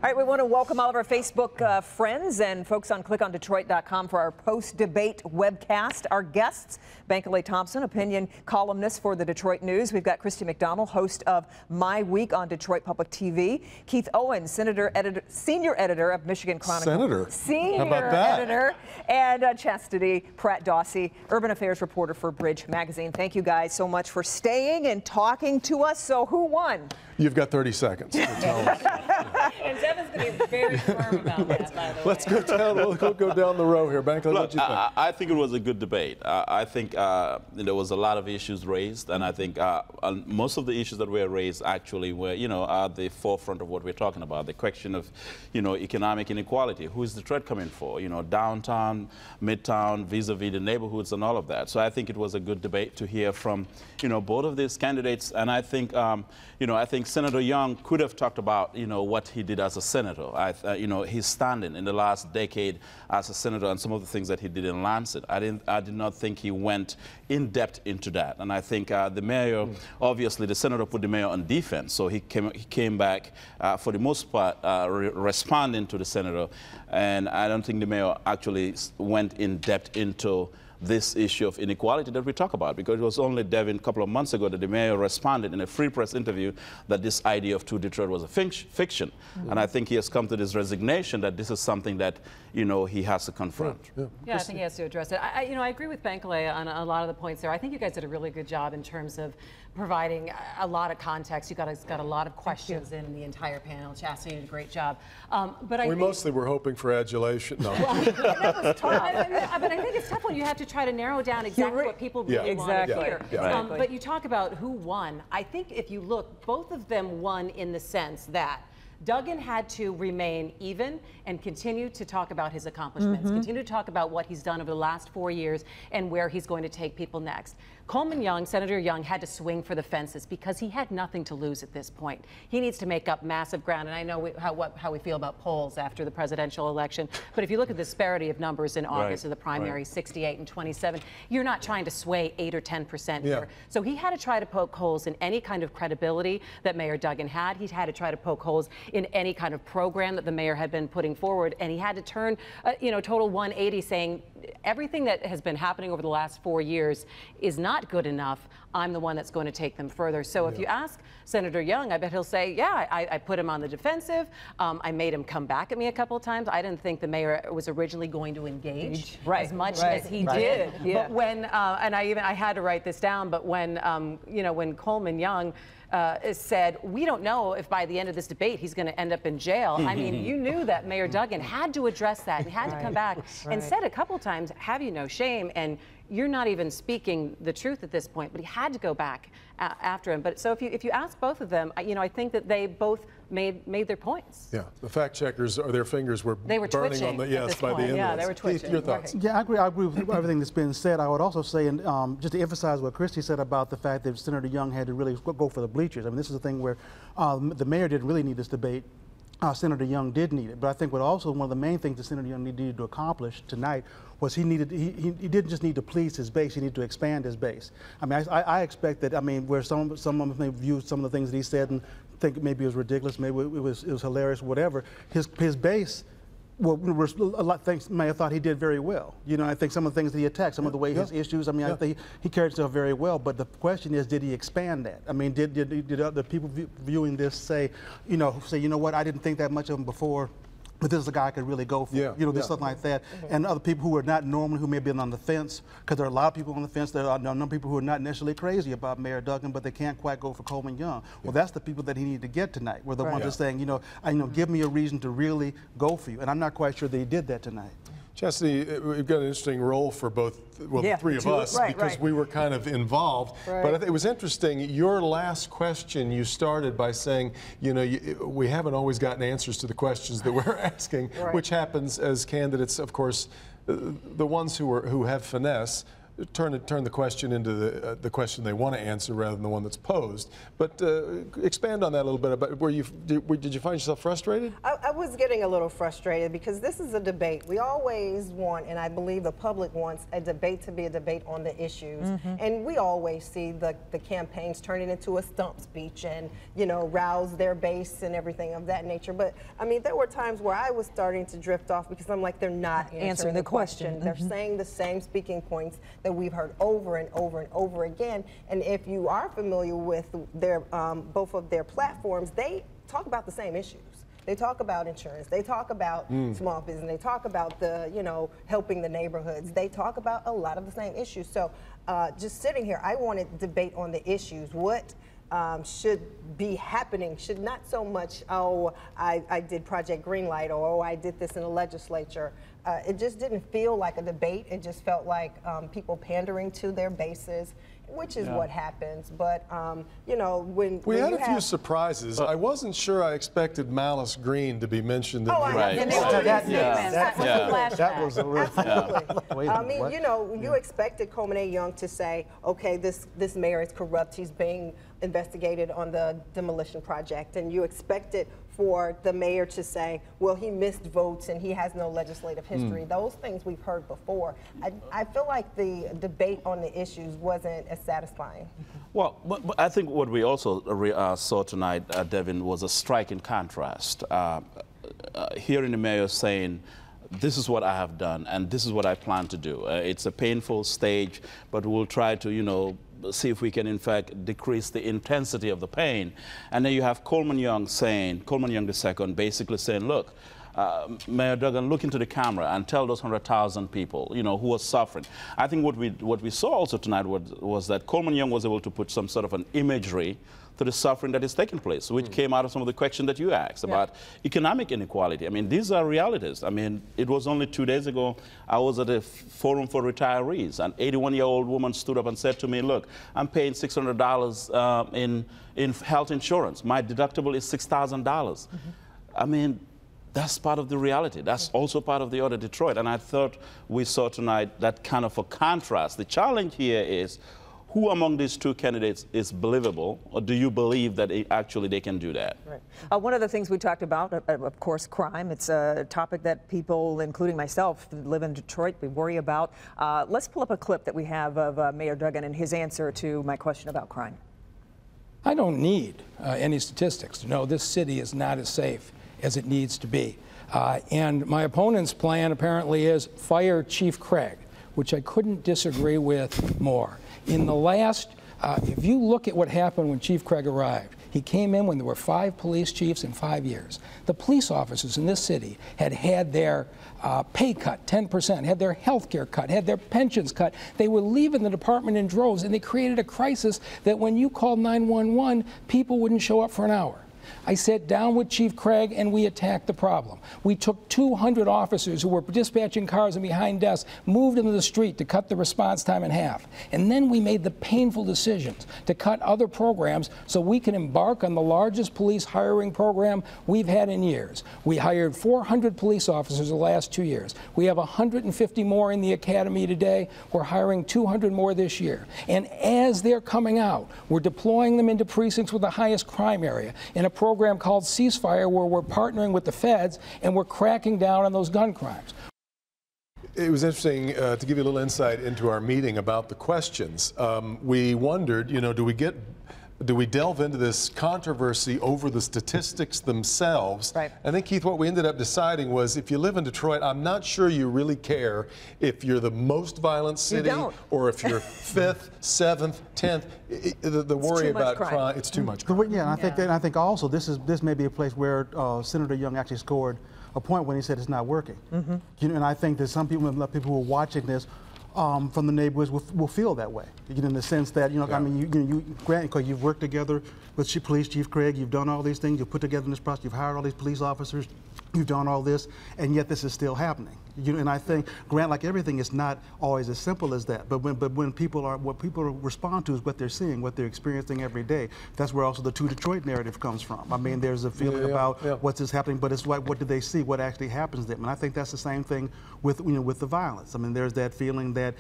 All right, we want to welcome all of our Facebook friends and folks on clickondetroit.com for our post-debate webcast. Our guests, Bankaley Thompson, opinion columnist for the Detroit News. We've got Christy McDonald, host of My Week on Detroit Public TV. Keith Owens, senior editor of Michigan Chronicle. Senior How about that? editor. And Chastity Pratt-Dawsey, urban affairs reporter for Bridge Magazine. Thank you guys so much for staying and talking to us. So who won? You've got 30 seconds. And Devin's going to be very firm about that, by the way. Let's go down. We'll go down the row here. Bankley, what do you think? I think it was a good debate. I think there was a lot of issues raised, and I think most of the issues that were raised actually were, at the forefront of what we're talking about. The question of, economic inequality. Who is Detroit coming for? Downtown, midtown, vis-a-vis the neighborhoods, and all of that. So I think it was a good debate to hear from, both of these candidates. And I think, I think Senator Young could have talked about, what he did as a senator. His standing in the last decade as a senator and some of the things that he did in Lancet. I did not think he went in depth into that. And I think the mayor, obviously, the senator put the mayor on defense. So he came back for the most part responding to the senator. And I don't think the mayor actually went in depth into this issue of inequality that we talk about, because it was only, Devin, a couple of months ago that the mayor responded in a Free Press interview that this idea of two Detroit was a fiction. And I think he has come to this resignation that this is something that, he has to confront. Yeah, I think he has to address it. I agree with Bankaley on a lot of the points there. I think you guys did a really good job in terms of providing a lot of context. You guys got a lot of questions in the entire panel. Chastity did a great job. But we mostly were hoping for adulation. No. That was tough. But I think it's tough when you have to try to narrow down exactly what people really want to hear. But you talk about who won. I think if you look, both of them won in the sense that Duggan had to remain even and continue to talk about his accomplishments, continue to talk about what he's done over the last 4 years and where he's going to take people next. Coleman Young, Senator Young, had to swing for the fences because he had nothing to lose at this point. He needs to make up massive ground, and I know how we feel about polls after the presidential election, but if you look at the disparity of numbers in August of the primary, 68 and 27, you're not trying to sway 8 or 10% here. So he had to try to poke holes in any kind of credibility that Mayor Duggan had. He had to try to poke holes in any kind of program that the mayor had been putting forward, and he had to turn, total 180, saying everything that has been happening over the last 4 years is not good enough. I'm the one that's going to take them further. So if you ask Senator Young, I bet he'll say, yeah, I put him on the defensive. I made him come back at me a couple of times. I didn't think the mayor was originally going to engage as much as he did. But when, and I had to write this down, but when, when Coleman Young said, we don't know if by the end of this debate he's going to end up in jail. I mean, you knew that Mayor Duggan had to address that and had to come back and said a couple times, have you no shame? And you're not even speaking the truth at this point, but he had to go back after him. But so if you ask both of them, I think that they both made their points. Yeah, the fact checkers, or their fingers were burning on the by the end. Yeah, they were twitching. Keith, your thoughts? Yeah, I agree with everything that's been said. I would also say, and just to emphasize what Christy said about the fact that Senator Young had to really go for the bleachers. I mean, this is a thing where the mayor didn't really need this debate. Senator Young did need it, but I think one of the main things that Senator Young needed to accomplish tonight was he didn't just need to please his base, he needed to expand his base. I mean, I expect that, where some of them may view some of the things that he said and think maybe it was ridiculous, maybe it was hilarious, whatever, his base, well, a lot of things may have thought he did very well. I think some of the things that he attacked, some of the way his issues, I think he carried himself very well, but the question is, did he expand that? I mean, did other people viewing this say, you know what, I didn't think that much of him before, but this is a guy I could really go for, just something like that. And other people who are not normal, who may have been on the fence, because there are a lot of people on the fence. There are a number of people who are not necessarily crazy about Mayor Duggan, but they can't quite go for Coleman Young. Well, that's the people that he needed to get tonight, were the ones that are saying, give me a reason to really go for you. And I'm not quite sure that he did that tonight. Chastity, we've got an interesting role for both, the three of us, because we were kind of involved. But it was interesting, your last question, you started by saying, we haven't always gotten answers to the questions that we're asking, which happens as candidates, of course, the ones who have finesse, turn the question into the question they want to answer rather than the one that's posed. But expand on that a little bit. About did you find yourself frustrated? I was getting a little frustrated because this is a debate. We always want, and I believe the public wants, a debate to be a debate on the issues. And we always see the campaigns turning into a stump speech and, you know, rouse their base and everything of that nature. But, I mean, there were times where I was starting to drift off because I'm like, they're not answering the question. They're saying the same speaking points that we've heard over and over and over again. And if you are familiar with their both of their platforms, they talk about the same issues. They talk about insurance. They talk about small business. They talk about the, you know, helping the neighborhoods. They talk about a lot of the same issues. So just sitting here, I wanted to debate on the issues. What should be happening should not so much, oh, I did Project Greenlight, or oh, I did this in the legislature. It just didn't feel like a debate. It just felt like people pandering to their bases, which is what happens. But, you know, when we had a few surprises. I wasn't sure I expected Malice Green to be mentioned. Oh, that was a real absolutely. I mean, you know, you expected Coleman A. Young to say, okay, this mayor is corrupt. He's being investigated on the demolition project, and you expected for the mayor to say, well, he missed votes and he has no legislative history. Those things we've heard before. I feel like the debate on the issues wasn't as satisfying. Well, but I think what we also saw tonight, Devin, was a striking contrast. Hearing the mayor saying, this is what I have done and this is what I plan to do. It's a painful stage, but we'll try to, you know, see if we can, in fact, decrease the intensity of the pain. And then you have Coleman Young saying, Coleman Young II, basically saying, look, Mayor Duggan, look into the camera and tell those 100,000 people, you know, who are suffering. I think what we saw also tonight was that Coleman Young was able to put some sort of an imagery to the suffering that is taking place, which came out of some of the questions that you asked about economic inequality. I mean, these are realities. I mean, it was only 2 days ago, I was at a forum for retirees. An 81-year-old woman stood up and said to me, look, I'm paying $600 in health insurance. My deductible is $6,000. I mean, that's part of the reality. That's also part of the other Detroit. And I thought we saw tonight that kind of a contrast. The challenge here is, who among these two candidates is believable, or do you believe that actually they can do that? Right. One of the things we talked about, of course, crime. It's a topic that people, including myself, who live in Detroit, we worry about. Let's pull up a clip that we have of Mayor Duggan and his answer to my question about crime. I don't need any statistics to know this city is not as safe as it needs to be. And my opponent's plan apparently is fire Chief Craig, which I couldn't disagree with more. In the last, if you look at what happened when Chief Craig arrived, he came in when there were 5 police chiefs in 5 years. The police officers in this city had their pay cut 10%, had their health care cut, had their pensions cut. They were leaving the department in droves, and they created a crisis that when you called 911, people wouldn't show up for an hour. I sat down with Chief Craig and we attacked the problem. We took 200 officers who were dispatching cars and behind desks, moved them to the street to cut the response time in half. And then we made the painful decisions to cut other programs so we can embark on the largest police hiring program we've had in years. We hired 400 police officers the last 2 years. We have 150 more in the academy today. We're hiring 200 more this year. And as they're coming out, we're deploying them into precincts with the highest crime area in a program called Ceasefire, where we're partnering with the feds and we're cracking down on those gun crimes. It was interesting to give you a little insight into our meeting about the questions. We wondered, you know, do we delve into this controversy over the statistics themselves? Right. I think, Keith, what we ended up deciding was if you live in Detroit, I'm not sure you really care if you're the most violent city or if you're 5th, 7th, 10th. The worry about crime, it's too much crime. Yeah, and I think also this may be a place where Senator Young actually scored a point when he said it's not working. You know, and I think that some people who are watching this from the neighborhoods will feel that way, you know, in the sense that, you know, I mean, Grant, because you've worked together with Police Chief Craig, you've done all these things, you've put together this process, you've hired all these police officers, you've done all this, and yet this is still happening. You know, and I think, Grant, like everything, it's not always as simple as that. But when people what people respond to is what they're seeing, what they're experiencing every day. That's where also the Two Detroit narrative comes from. I mean, there's a feeling about what's just happening, but it's like, what do they see? What actually happens to them? And I think that's the same thing with with the violence. I mean, there's that feeling that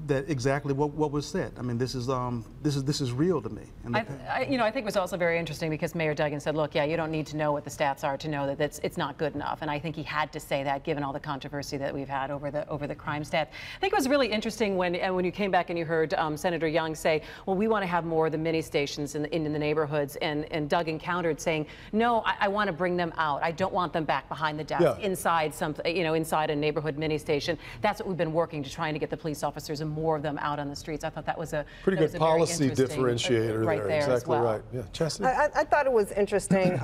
that exactly what was said. I mean, this is real to me. And I think it was also very interesting because Mayor Duggan said, look, yeah, you don't need to know what the stats are to know that it's not good enough. And I think he had to say that given all the controversy that we've had over the crime stats. I think it was really interesting when you came back and you heard Senator Young say, well, we want to have more of the mini stations in the neighborhoods. And Duggan countered saying, no, I want to bring them out. I don't want them back behind the desk inside inside a neighborhood mini station. That's what we've been working to trying to get the police officers and more of them out on the streets. I thought that was a pretty good policy differentiator right there exactly as well. Right. Yeah, Chastity? I thought it was interesting.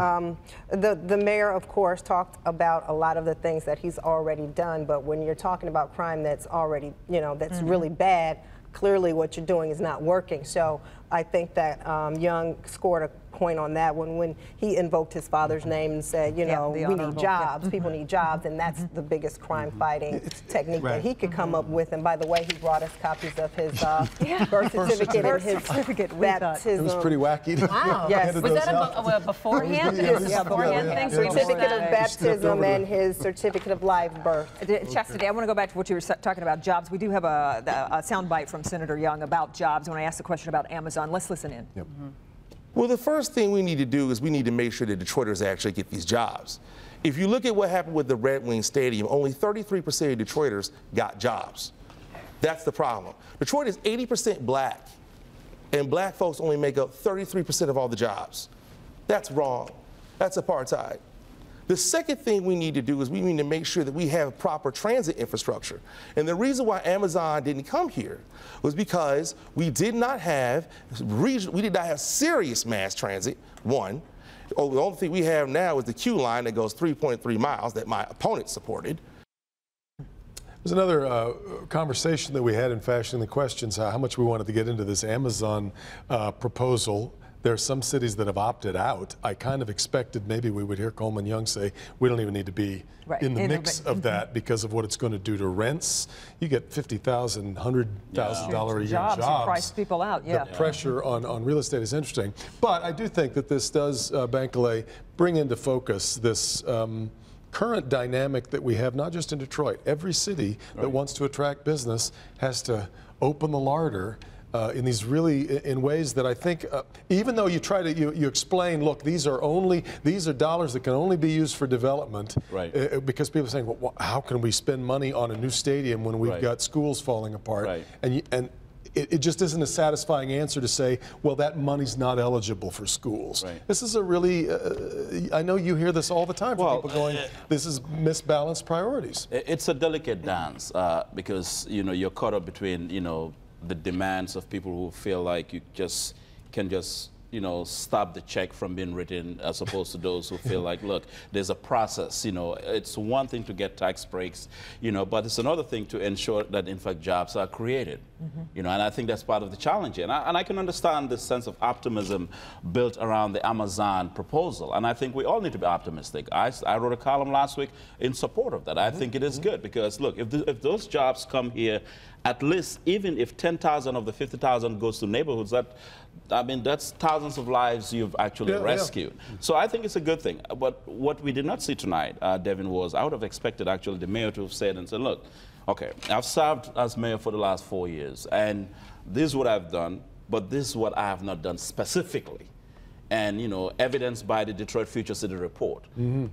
The mayor, of course, talked about a lot of the things that he's already done, but when you're talking about crime that's already, that's really bad, clearly what you're doing is not working. So I think that Young scored a point on that when he invoked his father's name and said, we need jobs, people need jobs, and that's the biggest crime fighting technique that he could come up with. And by the way, he brought us copies of his birth certificate and his baptism. It was pretty wacky. Wow. Yes. Was that a beforehand? Beforehand thing? Certificate of baptism and his certificate of live birth. Chastity, I want to go back to what you were talking about, jobs. We do have a soundbite from Senator Young about jobs when I asked the question about Amazon. Let's listen in. Yep. Well, the first thing we need to do is we need to make sure that Detroiters actually get these jobs. If you look at what happened with the Red Wing Stadium, only 33% of Detroiters got jobs. That's the problem. Detroit is 80% black, and black folks only make up 33% of all the jobs. That's wrong. That's apartheid. The second thing we need to do is we need to make sure that we have proper transit infrastructure. And the reason why Amazon didn't come here was because we did not have serious mass transit, one. The only thing we have now is the Q line that goes 3.3 miles that my opponent supported. There's another conversation that we had in fashioning the questions, how much we wanted to get into this Amazon proposal. There are some cities that have opted out. I kind of expected maybe we would hear Coleman Young say, we don't even need to be in the mix of that because of what it's going to do to rents. You get $50,000, $100,000 a year jobs. And price people out, The pressure on real estate is interesting. But I do think that this does, Bankole, bring into focus this current dynamic that we have, not just in Detroit. Every city that wants to attract business has to open the larder in these in ways that I think, even though you try to, you explain, look, these are dollars that can only be used for development, because people are saying, well, how can we spend money on a new stadium when we've got schools falling apart? And it just isn't a satisfying answer to say, well, that money's not eligible for schools. This is a really, I know you hear this all the time from people going, this is misbalanced priorities. It's a delicate dance because, you're caught up between, the demands of people who feel like you can just stop the check from being written, as opposed to those who feel like, look, there's a process. It's one thing to get tax breaks, but it's another thing to ensure that, in fact, jobs are created. And I think that's part of the challenge. And I can understand this sense of optimism built around the Amazon proposal. And I think we all need to be optimistic. I wrote a column last week in support of that. I think it is good because, look, if those jobs come here, at least, even if 10,000 of the 50,000 goes to neighborhoods, that's thousands of lives you've actually rescued. So I think it's a good thing. But what we did not see tonight, Devin, was I would have expected actually the mayor to have said, look, okay, I've served as mayor for the last 4 years, and this is what I've done, but this is what I have not done specifically. And, evidenced by the Detroit Future City report,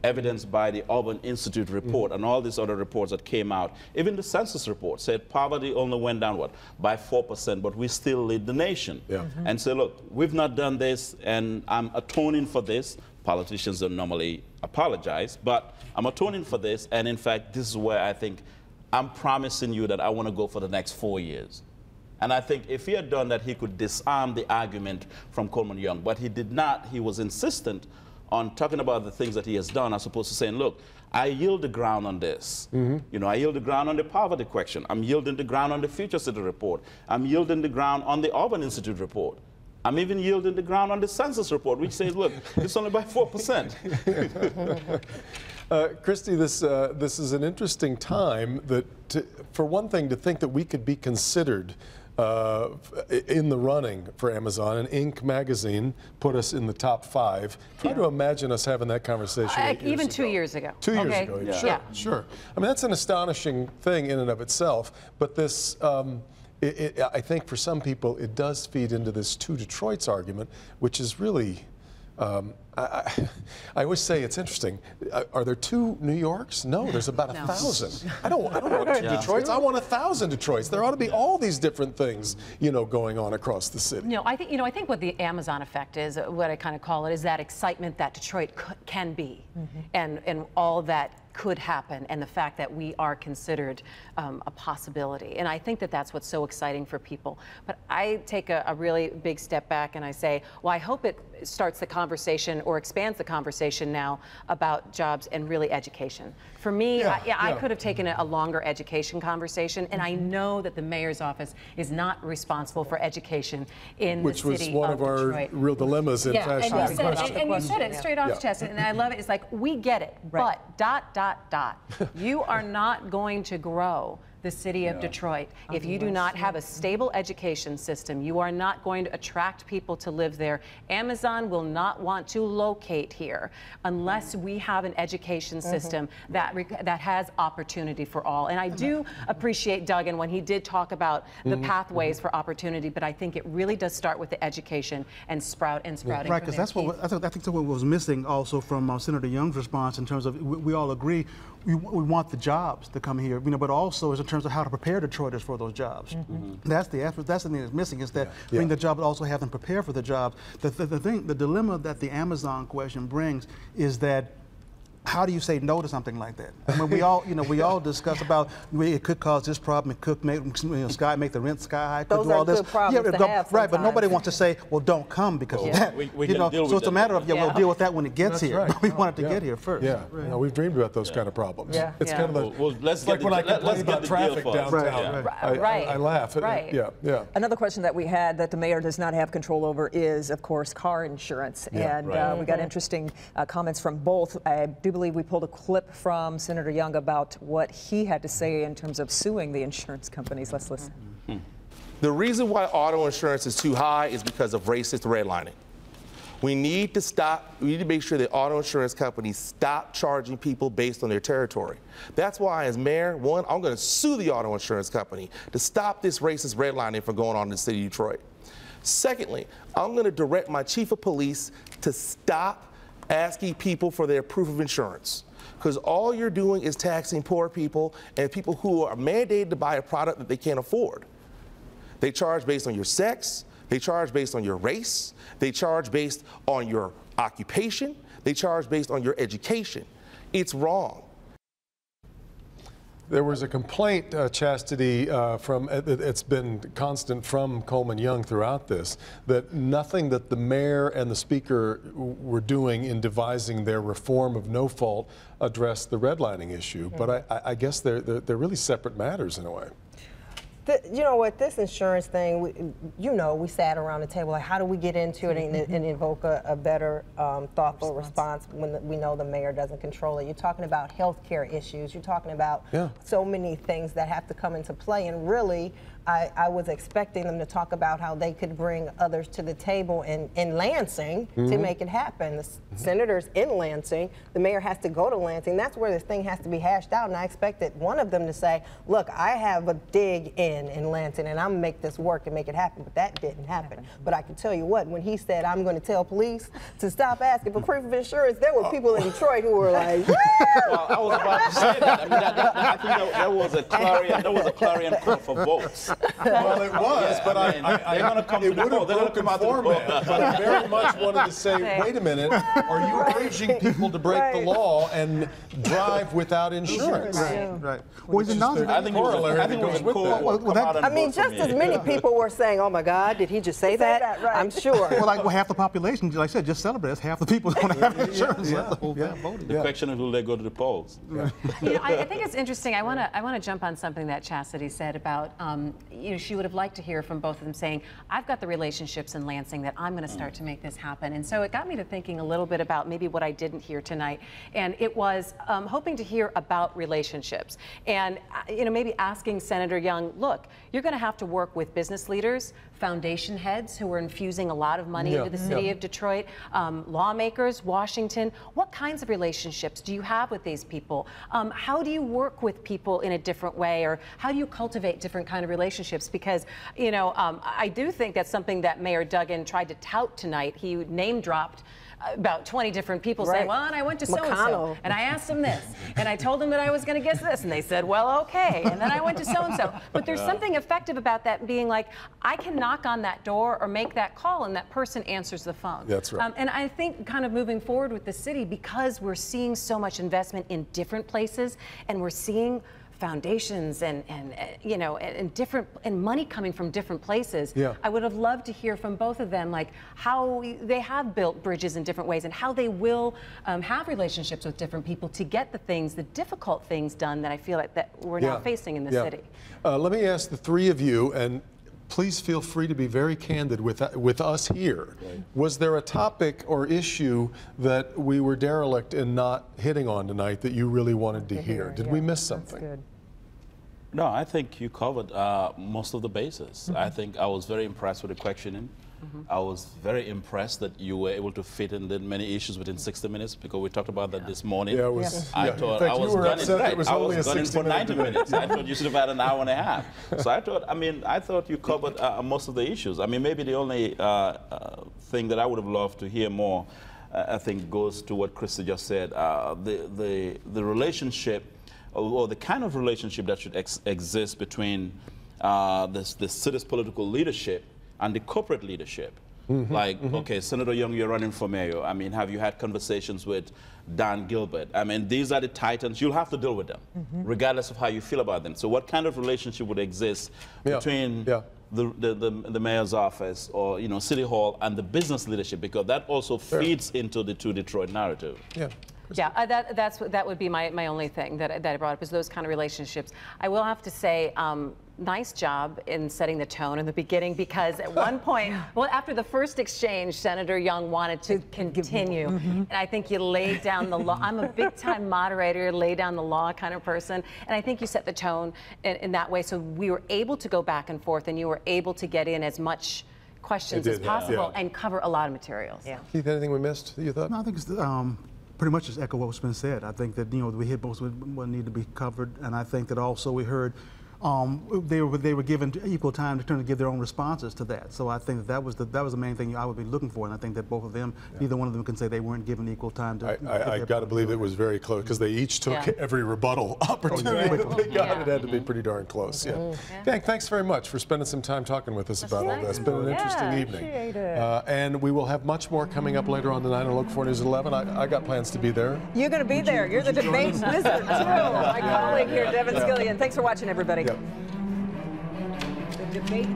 evidenced by the Urban Institute report, and all these other reports that came out. Even the census report said poverty only went down, by 4%, but we still lead the nation. And say, look, we've not done this, and I'm atoning for this. Politicians don't normally apologize, but I'm atoning for this, and in fact, this is where I think I'm promising you that I want to go for the next 4 years. And I think if he had done that, he could disarm the argument from Coleman Young. But he did not. He was insistent on talking about the things that he has done, as opposed to saying, look, I yield the ground on this. I yield the ground on the poverty question. I'm yielding the ground on the Future City report. I'm yielding the ground on the Urban Institute report. I'm even yielding the ground on the census report, which says, look, it's only by 4%. Christy, this is an interesting time for one thing, to think that we could be considered in the running for Amazon, and Inc. magazine put us in the top 5. Try to imagine us having that conversation even 2 years ago. 2 years ago, Yeah. Sure, sure. I mean, that's an astonishing thing in and of itself, but this, I think for some people, it does feed into this two Detroits argument, which is really, I always say it's interesting. Are there 2 New Yorks? No, there's about 1,000. I don't want 2 Detroits. I want 1,000 Detroits. There ought to be all these different things, you know, going on across the city. No, I think what the Amazon effect is, what I kind of call it, is that excitement that Detroit can be, and all that could happen, and the fact that we are considered a possibility. And I think that that's what's so exciting for people. But I take a really big step back and I say, well, I hope it starts the conversation or expands the conversation now about jobs and really education. For me, I could have taken a longer education conversation, and I know that the mayor's office is not responsible for education in the city of Detroit. Which was one of our real dilemmas in fashion. And you said it straight off, chest, and I love it. It's like, we get it, but ... You are not going to grow the city of Detroit if you do not have a stable education system. You are not going to attract people to live there. Amazon will not want to locate here unless we have an education system that has opportunity for all. And I do appreciate Duggan when he did talk about the pathways for opportunity, but I think it really does start with the education and sprouting. Right, because that's what I think that's what was missing also from Senator Young's response in terms of we all agree we want the jobs to come here, you know, but also is in terms of how to prepare Detroiters for those jobs. That's the thing that's missing, is that bring the job, but also have them prepare for the jobs. The dilemma that the Amazon question brings is that, how do you say no to something like that? I mean, we all discuss about it could cause this problem. It could make make the rent sky high. Those are good problems to have right, but nobody wants to say, well, don't come because of that. So it's a matter of we'll deal with that when it gets here. Right. But we want it to get here first. Yeah, no, we've dreamed about those kind of problems. It's kind of like when I complain about traffic downtown. I laugh. Right. Yeah. Another question that we had that the mayor does not have control over is, of course, car insurance, and we got interesting comments from both. I do believe we pulled a clip from Senator Young about what he had to say in terms of suing the insurance companies. Let's listen. The reason why auto insurance is too high is because of racist redlining. We need to make sure that auto insurance companies stop charging people based on their territory. That's why, as mayor, one, I'm going to sue the auto insurance company to stop this racist redlining from going on in the city of Detroit. Secondly, I'm going to direct my chief of police to stop asking people for their proof of insurance, because all you're doing is taxing poor people and people who are mandated to buy a product that they can't afford. They charge based on your sex, they charge based on your race, they charge based on your occupation, they charge based on your education. It's wrong. There was a complaint, Chastity, it's been constant from Coleman Young throughout this, that nothing that the mayor and the speaker were doing in devising their reform of no fault addressed the redlining issue. But I guess they're really separate matters in a way. You know what, this insurance thing, we sat around the table, like, how do we get into it and invoke a better, thoughtful response when we know the mayor doesn't control it? You're talking about health care issues. You're talking about so many things that have to come into play. And really, I was expecting them to talk about how they could bring others to the table in Lansing to make it happen. The senators in Lansing, the mayor has to go to Lansing. That's where this thing has to be hashed out. And I expected one of them to say, look, I have a dig in Lansing, and I'm gonna make this work and make it happen. But that didn't happen. But I can tell you what, when he said, I'm going to tell police to stop asking for proof of insurance, there were people in Detroit who were like, well, I was about to say that. I mean, I think that was a clarion call for votes. Well, it was, but they're going to come to the poll. They're going to come out to the poll. But I very much wanted to say, wait a minute, are you urging people to break the law and drive without insurance? Right. I think it was cool. I mean, just as many people were saying, oh my God, did he just say that? I'm sure. Well, half the population, like I said, just celebrates. Half the people don't have insurance. The question is, will they go to the polls? I think it's interesting. I want to jump on something that Chastity said about, she would have liked to hear from both of them saying, I've got the relationships in Lansing that I'm going to start to make this happen. And so it got me to thinking a little bit about maybe what I didn't hear tonight. And it was hoping to hear about relationships and, maybe asking Senator Young, look, look, you're going to have to work with business leaders, foundation heads who are infusing a lot of money into the city of Detroit, lawmakers, Washington. What kinds of relationships do you have with these people? How do you work with people in a different way, or how do you cultivate different kind of relationships? Because, you know, I do think that's something that Mayor Duggan tried to tout tonight. He name dropped about 20 different people saying, well, and I went to so-and-so, and I asked them this, and I told them that I was going to guess this, and they said, well, okay, and then I went to so-and-so. But there's something effective about that being like, I can knock on that door or make that call, and that person answers the phone. That's right. And I think kind of moving forward with the city, because we're seeing so much investment in different places, and we're seeing foundations and you know, and money coming from different places. I would have loved to hear from both of them, like how they have built bridges in different ways and how they will have relationships with different people to get the things, the difficult things done that I feel like that we're now facing in the city. Let me ask the three of you, and please feel free to be very candid with us here. Was there a topic or issue that we were derelict in not hitting on tonight that you really wanted to hear? Did we miss something? No, I think you covered most of the bases. I think I was very impressed with the questioning. I was very impressed that you were able to fit in many issues within 60 minutes, because we talked about that this morning. I thought I was gunning for 90 minutes. I thought you should have had an hour and a half. So I thought, I thought you covered most of the issues. I mean, maybe the only thing that I would have loved to hear more, I think, goes to what Christy just said. The relationship, or the kind of relationship that should exist between the city's political leadership and the corporate leadership. Like, okay, Senator Young, you're running for mayor. I mean, have you had conversations with Dan Gilbert? I mean, these are the titans. You'll have to deal with them, regardless of how you feel about them. So what kind of relationship would exist between the mayor's office, or, you know, City Hall, and the business leadership? Because that also feeds into the Two Detroit narrative. That would be my only thing that I brought up, is those kind of relationships. I will have to say, nice job in setting the tone in the beginning, because at one point, well, after the first exchange, Senator Young wanted to continue. And I think you laid down the law. I'm a big-time moderator, lay down the law kind of person. And I think you set the tone in that way. So we were able to go back and forth, and you were able to get in as much questions as possible and cover a lot of materials. Keith, anything we missed that you thought? No, I think it's pretty much just echo what's been said. I think that, you know, we hit most of what needed to be covered, and I think that also we heard they were given equal time to give their own responses to that. So I think that was the main thing I would be looking for, and I think that both of them, neither one of them can say they weren't given equal time to. I got to believe it was very close, because they each took every rebuttal opportunity that they got. It had to be pretty darn close. Dan, thanks very much for spending some time talking with us about all this. It's been an interesting evening. And we will have much more coming up later on tonight on Look 4 News at 11. I got plans to be there. You're going to be there. You're the debate wizard, too. My colleague here, Devin Skillian. Thanks for watching, everybody. The debate